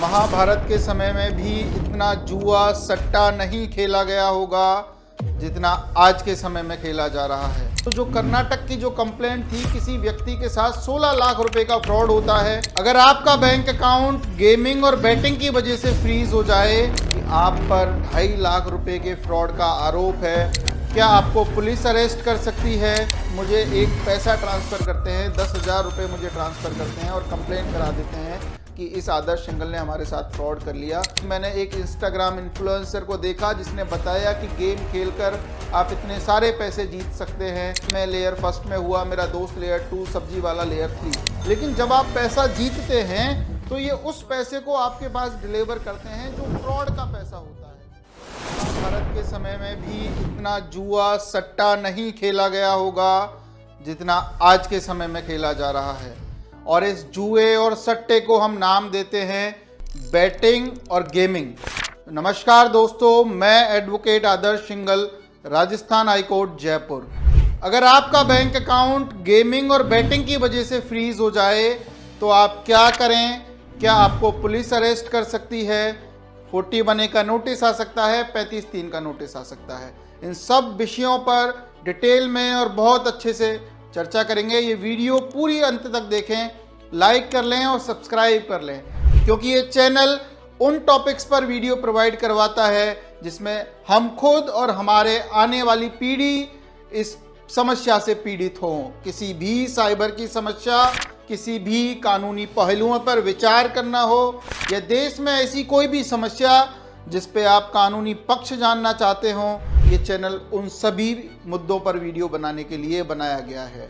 महाभारत के समय में भी इतना जुआ सट्टा नहीं खेला गया होगा जितना आज के समय में खेला जा रहा है। तो जो कर्नाटक की जो कंप्लेंट थी, किसी व्यक्ति के साथ 16 लाख रुपए का फ्रॉड होता है। अगर आपका बैंक अकाउंट गेमिंग और बैटिंग की वजह से फ्रीज हो जाए कि आप पर 2.5 लाख रुपए के फ्रॉड का आरोप है, क्या आपको पुलिस अरेस्ट कर सकती है? मुझे एक पैसा ट्रांसफ़र करते हैं, 10,000 रुपये मुझे ट्रांसफ़र करते हैं और कंप्लेंट करा देते हैं कि इस आदर्श सिंगल ने हमारे साथ फ्रॉड कर लिया। मैंने एक इंस्टाग्राम इन्फ्लुएंसर को देखा जिसने बताया कि गेम खेलकर आप इतने सारे पैसे जीत सकते हैं। मैं लेयर फर्स्ट में हुआ, मेरा दोस्त लेयर 2, सब्जी वाला लेयर 3। लेकिन जब आप पैसा जीतते हैं तो ये उस पैसे को आपके पास डिलीवर करते हैं जो फ्रॉड का पैसा होता है। भारत के समय में भी इतना जुआ सट्टा नहीं खेला गया होगा जितना आज के समय में खेला जा रहा है, और इस जुए और सट्टे को हम नाम देते हैं बैटिंग और गेमिंग। नमस्कार दोस्तों, मैं एडवोकेट आदर्श सिंगल, राजस्थान हाईकोर्ट जयपुर। अगर आपका बैंक अकाउंट गेमिंग और बैटिंग की वजह से फ्रीज हो जाए तो आप क्या करें? क्या आपको पुलिस अरेस्ट कर सकती है? 41A का नोटिस आ सकता है, 35(3) का नोटिस आ सकता है। इन सब विषयों पर डिटेल में और बहुत अच्छे से चर्चा करेंगे। ये वीडियो पूरी अंत तक देखें, लाइक कर लें और सब्सक्राइब कर लें, क्योंकि ये चैनल उन टॉपिक्स पर वीडियो प्रोवाइड करवाता है जिसमें हम खुद और हमारे आने वाली पीढ़ी इस समस्या से पीड़ित हों। किसी भी साइबर की समस्या, किसी भी कानूनी पहलुओं पर विचार करना हो, या देश में ऐसी कोई भी समस्या जिस पे आप कानूनी पक्ष जानना चाहते हों, ये चैनल उन सभी मुद्दों पर वीडियो बनाने के लिए बनाया गया है।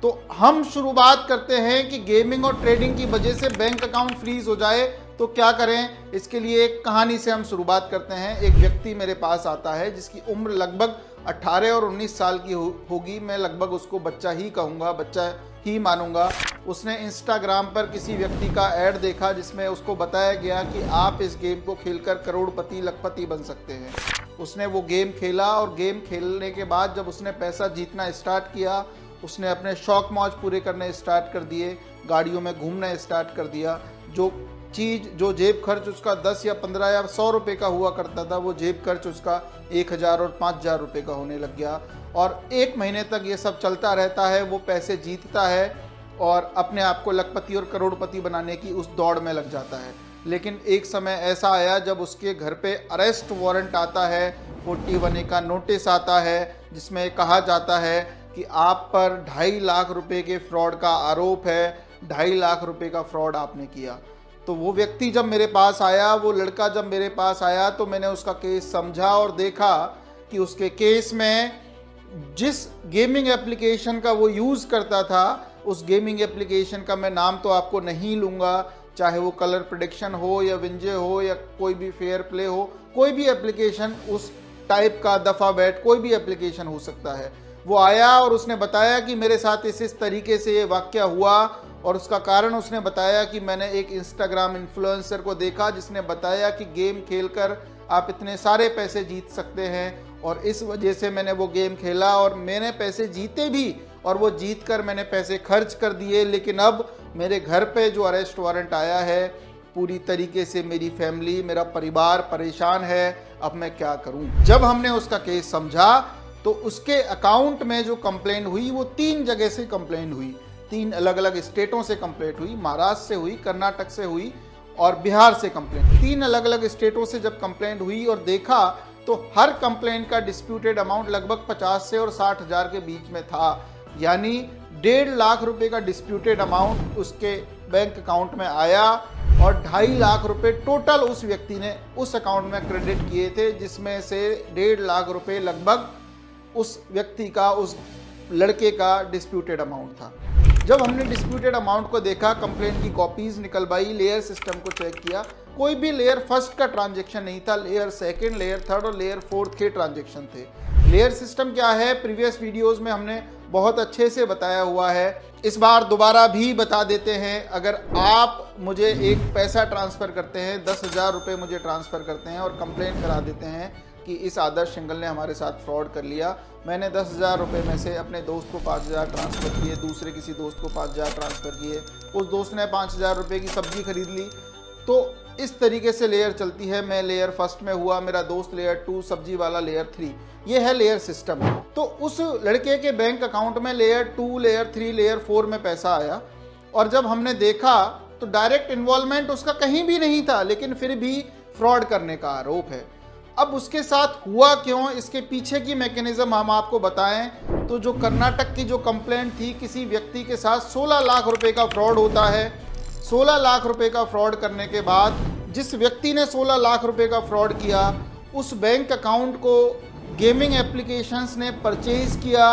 तो हम शुरुआत करते हैं कि गेमिंग और ट्रेडिंग की वजह से बैंक अकाउंट फ्रीज हो जाए तो क्या करें। इसके लिए एक कहानी से हम शुरुआत करते हैं। एक व्यक्ति मेरे पास आता है जिसकी उम्र लगभग 18 और 19 साल की होगी। मैं लगभग उसको बच्चा ही कहूँगा, बच्चा ही मानूंगा। उसने इंस्टाग्राम पर किसी व्यक्ति का ऐड देखा जिसमें उसको बताया गया कि आप इस गेम को खेलकर करोड़पति लखपति बन सकते हैं। उसने वो गेम खेला और गेम खेलने के बाद जब उसने पैसा जीतना स्टार्ट किया, उसने अपने शौक मौज पूरे करने स्टार्ट कर दिए, गाड़ियों में घूमना स्टार्ट कर दिया। जो जेब खर्च उसका 10 या 15 या 100 रुपये का हुआ करता था, वो जेब खर्च उसका 1,000 और 5,000 रुपये का होने लग गया। और 1 महीने तक ये सब चलता रहता है। वो पैसे जीतता है और अपने आप को लखपति और करोड़पति बनाने की उस दौड़ में लग जाता है। लेकिन एक समय ऐसा आया जब उसके घर पे अरेस्ट वारंट आता है, 41A का नोटिस आता है, जिसमें कहा जाता है कि आप पर 2.5 लाख रुपए के फ्रॉड का आरोप है, 2.5 लाख रुपए का फ्रॉड आपने किया। तो वो व्यक्ति जब मेरे पास आया, वो लड़का जब मेरे पास आया, तो मैंने उसका केस समझा और देखा कि उसके केस में जिस गेमिंग एप्लीकेशन का वो यूज़ करता था, उस गेमिंग एप्लीकेशन का मैं नाम तो आपको नहीं लूँगा, चाहे वो कलर प्रेडिक्शन हो या विंजे हो या कोई भी फेयर प्ले हो, कोई भी एप्लीकेशन उस टाइप का, दफ़ा बैट, कोई भी एप्लीकेशन हो सकता है। वो आया और उसने बताया कि मेरे साथ इस तरीके से ये वाक़या हुआ, और उसका कारण उसने बताया कि मैंने एक इंस्टाग्राम इन्फ्लुएंसर को देखा जिसने बताया कि गेम खेलकर आप इतने सारे पैसे जीत सकते हैं, और इस वजह से मैंने वो गेम खेला और मैंने पैसे जीते भी, और वो जीत कर मैंने पैसे खर्च कर दिए। लेकिन अब मेरे घर पे जो अरेस्ट वारंट आया है, पूरी तरीके से मेरी फैमिली, मेरा परिवार परेशान है। अब मैं क्या करूं? जब हमने उसका केस समझा तो उसके अकाउंट में जो कंप्लेंट हुई वो 3 जगह से कंप्लेंट हुई, 3 अलग अलग स्टेटों से कंप्लेंट हुई। महाराष्ट्र से हुई, कर्नाटक से हुई और बिहार से कंप्लेंट। 3 अलग अलग स्टेटों से जब कंप्लेंट हुई और देखा तो हर कंप्लेंट का डिस्प्यूटेड अमाउंट लगभग 50 से और 60,000 के बीच में था। यानी 1.5 लाख रुपए का डिस्प्यूटेड अमाउंट उसके बैंक अकाउंट में आया और 2.5 लाख रुपए टोटल उस व्यक्ति ने उस अकाउंट में क्रेडिट किए थे, जिसमें से 1.5 लाख रुपए लगभग उस व्यक्ति का, उस लड़के का डिस्प्यूटेड अमाउंट था। जब हमने डिस्प्यूटेड अमाउंट को देखा, कंप्लेंट की कॉपीज निकलवाई, लेयर सिस्टम को चेक किया, कोई भी लेयर फर्स्ट का ट्रांजैक्शन नहीं था। लेयर सेकंड, लेयर थर्ड और लेयर फोर्थ के ट्रांजैक्शन थे। लेयर सिस्टम क्या है, प्रीवियस वीडियोस में हमने बहुत अच्छे से बताया हुआ है। इस बार दोबारा भी बता देते हैं। अगर आप मुझे एक पैसा ट्रांसफ़र करते हैं, 10,000 रुपये मुझे ट्रांसफ़र करते हैं और कंप्लेंट करा देते हैं कि इस आदर्श सिंगल ने हमारे साथ फ्रॉड कर लिया, मैंने 10,000 रुपये में से अपने दोस्त को 5,000 ट्रांसफ़र किए, दूसरे किसी दोस्त को 5,000 ट्रांसफ़र किए, उस दोस्त ने 5,000 रुपये की सब्जी खरीद ली, तो इस तरीके से लेयर चलती है। मैं लेयर फर्स्ट में हुआ, मेरा दोस्त लेयर 2, सब्जी वाला लेयर 3। ये है लेयर सिस्टम। तो उस लड़के के बैंक अकाउंट में लेयर 2, लेयर 3, लेयर 4 में पैसा आया, और जब हमने देखा तो डायरेक्ट इन्वॉल्वमेंट उसका कहीं भी नहीं था, लेकिन फिर भी फ्रॉड करने का आरोप है। अब उसके साथ हुआ क्यों, इसके पीछे की मैकेनिज्म हम आपको बताएं तो जो कर्नाटक की जो कंप्लेंट थी, किसी व्यक्ति के साथ 16 लाख रुपए का फ्रॉड होता है। 16 लाख रुपए का फ्रॉड करने के बाद जिस व्यक्ति ने 16 लाख रुपए का फ्रॉड किया, उस बैंक अकाउंट को गेमिंग एप्लीकेशंस ने परचेज किया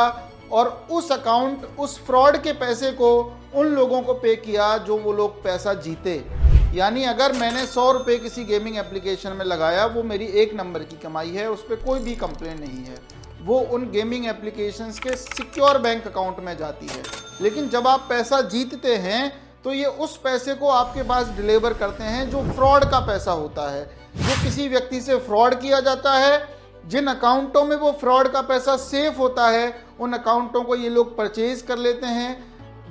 और उस अकाउंट, उस फ्रॉड के पैसे को उन लोगों को पे किया जो वो लोग पैसा जीते। यानी अगर मैंने 100 रुपये किसी गेमिंग एप्लीकेशन में लगाया, वो मेरी 1 नंबर की कमाई है, उस पर कोई भी कंप्लेन नहीं है, वो उन गेमिंग एप्लीकेशंस के सिक्योर बैंक अकाउंट में जाती है। लेकिन जब आप पैसा जीतते हैं तो ये उस पैसे को आपके पास डिलीवर करते हैं जो फ्रॉड का पैसा होता है, जो किसी व्यक्ति से फ्रॉड किया जाता है। जिन अकाउंटों में वो फ्रॉड का पैसा सेफ होता है, उन अकाउंटों को ये लोग परचेज कर लेते हैं।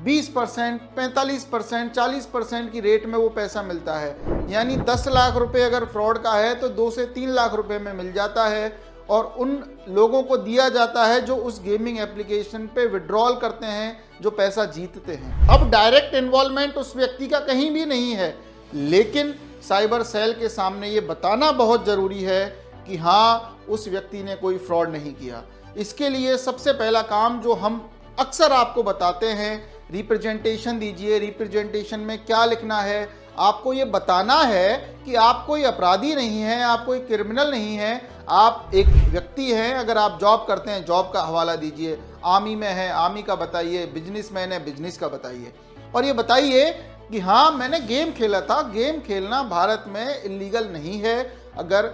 20%, 45%, 40% की रेट में वो पैसा मिलता है। यानी 10 लाख रुपए अगर फ्रॉड का है तो 2 से 3 लाख रुपए में मिल जाता है, और उन लोगों को दिया जाता है जो उस गेमिंग एप्लीकेशन पे विड्रॉल करते हैं, जो पैसा जीतते हैं। अब डायरेक्ट इन्वॉल्वमेंट उस व्यक्ति का कहीं भी नहीं है, लेकिन साइबर सेल के सामने ये बताना बहुत ज़रूरी है कि हाँ, उस व्यक्ति ने कोई फ्रॉड नहीं किया। इसके लिए सबसे पहला काम जो हम अक्सर आपको बताते हैं, रिप्रेजेंटेशन दीजिए। रिप्रेजेंटेशन में क्या लिखना है, आपको ये बताना है कि आप कोई अपराधी नहीं हैं, आप कोई क्रिमिनल नहीं हैं, आप एक व्यक्ति हैं। अगर आप जॉब करते हैं, जॉब का हवाला दीजिए। आर्मी में है, आर्मी का बताइए। बिजनेसमैन है, बिजनेस का बताइए। और ये बताइए कि हाँ, मैंने गेम खेला था। गेम खेलना भारत में इलीगल नहीं है अगर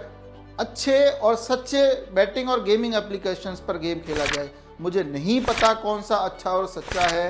अच्छे और सच्चे बैटिंग और गेमिंग एप्लीकेशंस पर गेम खेला जाए। मुझे नहीं पता कौन सा अच्छा और सच्चा है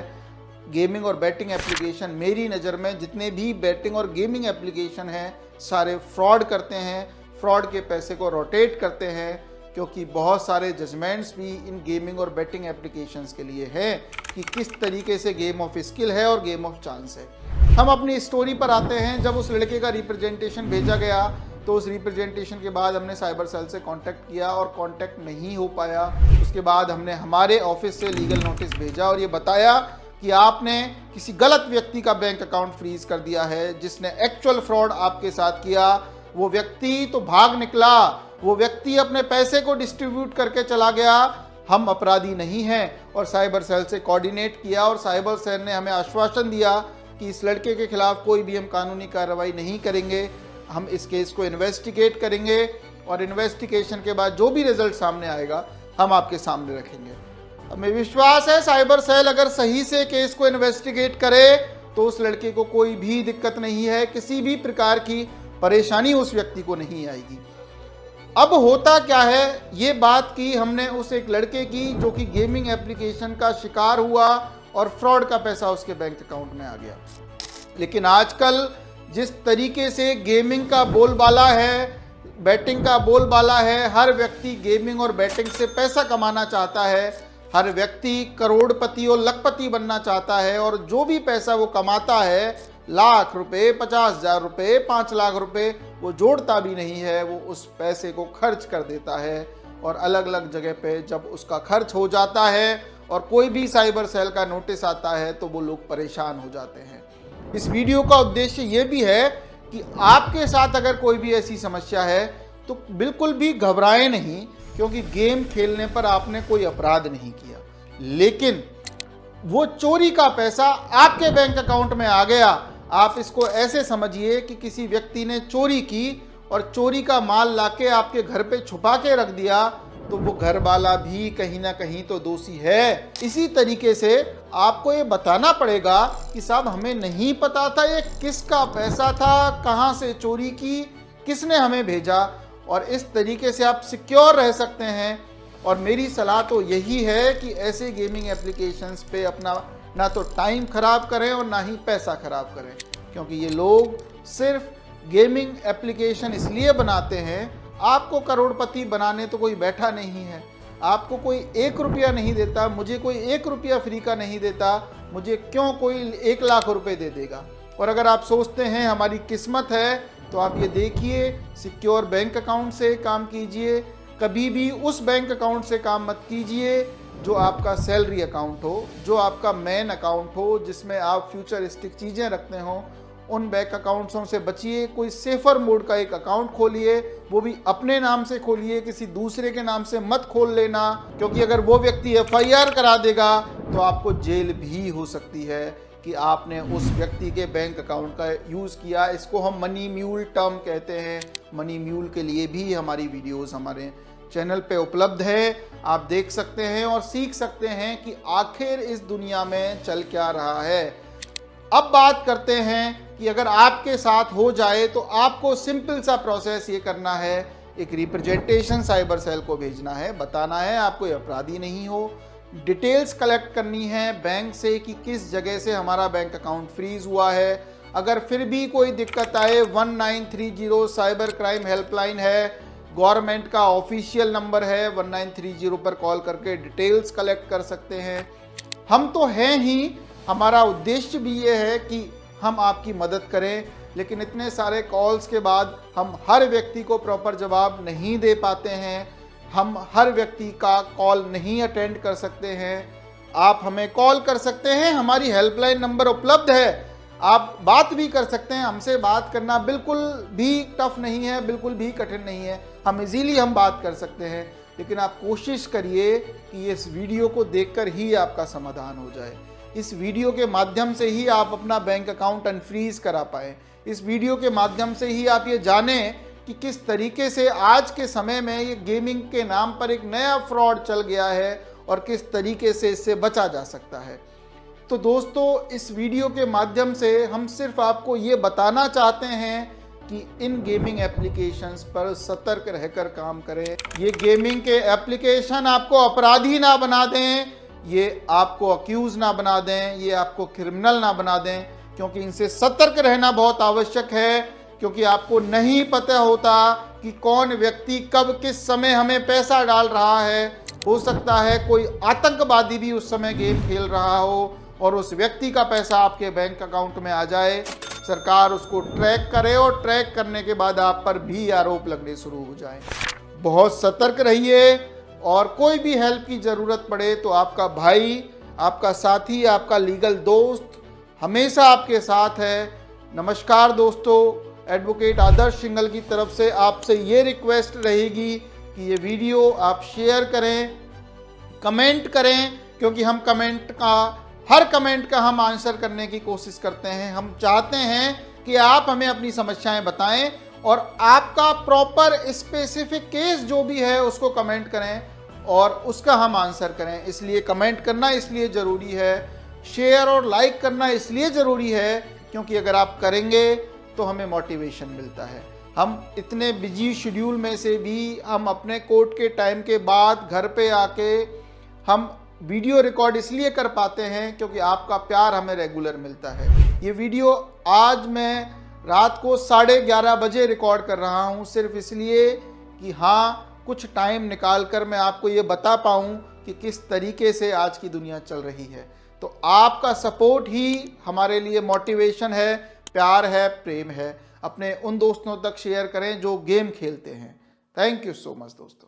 गेमिंग और बैटिंग एप्लीकेशन। मेरी नज़र में जितने भी बैटिंग और गेमिंग एप्लीकेशन हैं, सारे फ्रॉड करते हैं, फ्रॉड के पैसे को रोटेट करते हैं, क्योंकि बहुत सारे जजमेंट्स भी इन गेमिंग और बैटिंग एप्लीकेशंस के लिए हैं कि किस तरीके से गेम ऑफ स्किल है और गेम ऑफ चांस है। हम अपनी स्टोरी पर आते हैं। जब उस लड़के का रिप्रेजेंटेशन भेजा गया तो उस रिप्रेजेंटेशन के बाद हमने साइबर सेल से कांटेक्ट किया और कांटेक्ट नहीं हो पाया। उसके बाद हमने हमारे ऑफिस से लीगल नोटिस भेजा और ये बताया कि आपने किसी गलत व्यक्ति का बैंक अकाउंट फ्रीज कर दिया है, जिसने एक्चुअल फ्रॉड आपके साथ किया। वो व्यक्ति तो भाग निकला, वो व्यक्ति अपने पैसे को डिस्ट्रीब्यूट करके चला गया। हम अपराधी नहीं हैं। और साइबर सेल से कोऑर्डिनेट किया और साइबर सेल ने हमें आश्वासन दिया कि इस लड़के के खिलाफ कोई भी हम कानूनी कार्रवाई नहीं करेंगे। हम इस केस को इन्वेस्टिगेट करेंगे और इन्वेस्टिगेशन के बाद जो भी रिजल्ट सामने आएगा हम आपके सामने रखेंगे। हमें विश्वास है साइबर सेल अगर सही से केस को इन्वेस्टिगेट करे तो उस लड़के को कोई भी दिक्कत नहीं है, किसी भी प्रकार की परेशानी उस व्यक्ति को नहीं आएगी। अब होता क्या है, ये बात की हमने उस एक लड़के की जो कि गेमिंग एप्लीकेशन का शिकार हुआ और फ्रॉड का पैसा उसके बैंक अकाउंट में आ गया। लेकिन आजकल जिस तरीके से गेमिंग का बोलबाला है, बैटिंग का बोलबाला है, हर व्यक्ति गेमिंग और बैटिंग से पैसा कमाना चाहता है। हर व्यक्ति करोड़पति और लखपति बनना चाहता है, और जो भी पैसा वो कमाता है, लाख रुपए, 50,000 रुपए, 5 लाख रुपए, वो जोड़ता भी नहीं है। वो उस पैसे को खर्च कर देता है और अलग अलग जगह पे जब उसका खर्च हो जाता है और कोई भी साइबर सेल का नोटिस आता है तो वो लोग परेशान हो जाते हैं। इस वीडियो का उद्देश्य ये भी है कि आपके साथ अगर कोई भी ऐसी समस्या है तो बिल्कुल भी घबराएं नहीं, क्योंकि गेम खेलने पर आपने कोई अपराध नहीं किया, लेकिन वो चोरी का पैसा आपके बैंक अकाउंट में आ गया। आप इसको ऐसे समझिए कि किसी व्यक्ति ने चोरी की और चोरी का माल लाके आपके घर पे छुपा के रख दिया, तो वो घर वाला भी कहीं ना कहीं तो दोषी है। इसी तरीके से आपको ये बताना पड़ेगा कि साहब हमें नहीं पता था ये किसका पैसा था, कहाँ से चोरी की, किसने हमें भेजा, और इस तरीके से आप सिक्योर रह सकते हैं। और मेरी सलाह तो यही है कि ऐसे गेमिंग एप्लीकेशंस पे अपना ना तो टाइम खराब करें और ना ही पैसा खराब करें, क्योंकि ये लोग सिर्फ गेमिंग एप्लीकेशन इसलिए बनाते हैं, आपको करोड़पति बनाने तो कोई बैठा नहीं है। आपको कोई 1 रुपया नहीं देता, मुझे कोई 1 रुपया फ्री का नहीं देता, मुझे क्यों कोई 1 लाख रुपए दे देगा। और अगर आप सोचते हैं हमारी किस्मत है तो आप ये देखिए, सिक्योर बैंक अकाउंट से काम कीजिए। कभी भी उस बैंक अकाउंट से काम मत कीजिए जो आपका सैलरी अकाउंट हो, जो आपका मेन अकाउंट हो, जिसमें आप फ्यूचरिस्टिक चीज़ें रखते हो। उन बैंक अकाउंट्सों से बचिए। कोई सेफर मोड का एक अकाउंट खोलिए, वो भी अपने नाम से खोलिए, किसी दूसरे के नाम से मत खोल लेना, क्योंकि अगर वो व्यक्ति FIR करा देगा तो आपको जेल भी हो सकती है कि आपने उस व्यक्ति के बैंक अकाउंट का यूज़ किया। इसको हम मनी म्यूल टर्म कहते हैं। मनी म्यूल के लिए भी हमारी वीडियोस हमारे चैनल पे उपलब्ध है, आप देख सकते हैं और सीख सकते हैं कि आखिर इस दुनिया में चल क्या रहा है। अब बात करते हैं कि अगर आपके साथ हो जाए तो आपको सिंपल सा प्रोसेस ये करना है, एक रिप्रेजेंटेशन साइबर सेल को भेजना है, बताना है आप कोई अपराधी नहीं हो, डिटेल्स कलेक्ट करनी है बैंक से कि किस जगह से हमारा बैंक अकाउंट फ्रीज हुआ है। अगर फिर भी कोई दिक्कत आए 1930 साइबर क्राइम हेल्पलाइन है, गवर्नमेंट का ऑफिशियल नंबर है, 1930 पर कॉल करके डिटेल्स कलेक्ट कर सकते हैं। हम तो हैं ही, हमारा उद्देश्य भी ये है कि हम आपकी मदद करें, लेकिन इतने सारे कॉल्स के बाद हम हर व्यक्ति को प्रॉपर जवाब नहीं दे पाते हैं, हम हर व्यक्ति का कॉल नहीं अटेंड कर सकते हैं। आप हमें कॉल कर सकते हैं, हमारी हेल्पलाइन नंबर उपलब्ध है, आप बात भी कर सकते हैं। हमसे बात करना बिल्कुल भी टफ नहीं है, बिल्कुल भी कठिन नहीं है, हम इजीली बात कर सकते हैं। लेकिन आप कोशिश करिए कि इस वीडियो को देखकर ही आपका समाधान हो जाए, इस वीडियो के माध्यम से ही आप अपना बैंक अकाउंट अनफ्रीज करा पाएँ, इस वीडियो के माध्यम से ही आप ये जानें कि किस तरीके से आज के समय में ये गेमिंग के नाम पर एक नया फ्रॉड चल गया है और किस तरीके से इससे बचा जा सकता है। तो दोस्तों, इस वीडियो के माध्यम से हम सिर्फ आपको ये बताना चाहते हैं कि इन गेमिंग एप्लीकेशंस पर सतर्क रहकर काम करें। ये गेमिंग के एप्लीकेशन आपको अपराधी ना बना दें, ये आपको अक्यूज ना बना दें, ये आपको क्रिमिनल ना बना दें, क्योंकि इनसे सतर्क रहना बहुत आवश्यक है। क्योंकि आपको नहीं पता होता कि कौन व्यक्ति कब किस समय हमें पैसा डाल रहा है। हो सकता है कोई आतंकवादी भी उस समय गेम खेल रहा हो और उस व्यक्ति का पैसा आपके बैंक अकाउंट में आ जाए, सरकार उसको ट्रैक करे और ट्रैक करने के बाद आप पर भी आरोप लगने शुरू हो जाए। बहुत सतर्क रहिए और कोई भी हेल्प की ज़रूरत पड़े तो आपका भाई, आपका साथी, आपका लीगल दोस्त हमेशा आपके साथ है। नमस्कार दोस्तों, एडवोकेट आदर्श सिंघल की तरफ से आपसे ये रिक्वेस्ट रहेगी कि ये वीडियो आप शेयर करें, कमेंट करें, क्योंकि हम हर कमेंट का हम आंसर करने की कोशिश करते हैं। हम चाहते हैं कि आप हमें अपनी समस्याएं बताएं और आपका प्रॉपर स्पेसिफिक केस जो भी है उसको कमेंट करें और उसका हम आंसर करें। इसलिए कमेंट करना इसलिए ज़रूरी है, शेयर और लाइक करना इसलिए ज़रूरी है क्योंकि अगर आप करेंगे तो हमें मोटिवेशन मिलता है। हम इतने बिजी शेड्यूल में से भी हम अपने कोर्ट के टाइम के बाद घर पे आके हम वीडियो रिकॉर्ड इसलिए कर पाते हैं क्योंकि आपका प्यार हमें रेगुलर मिलता है। ये वीडियो आज मैं रात को 11:30 बजे रिकॉर्ड कर रहा हूँ, सिर्फ इसलिए कि हाँ, कुछ टाइम निकाल कर मैं आपको ये बता पाऊँ कि किस तरीके से आज की दुनिया चल रही है। तो आपका सपोर्ट ही हमारे लिए मोटिवेशन है, प्यार है, प्रेम है। अपने उन दोस्तों तक शेयर करें जो गेम खेलते हैं। थैंक यू सो मच दोस्तों।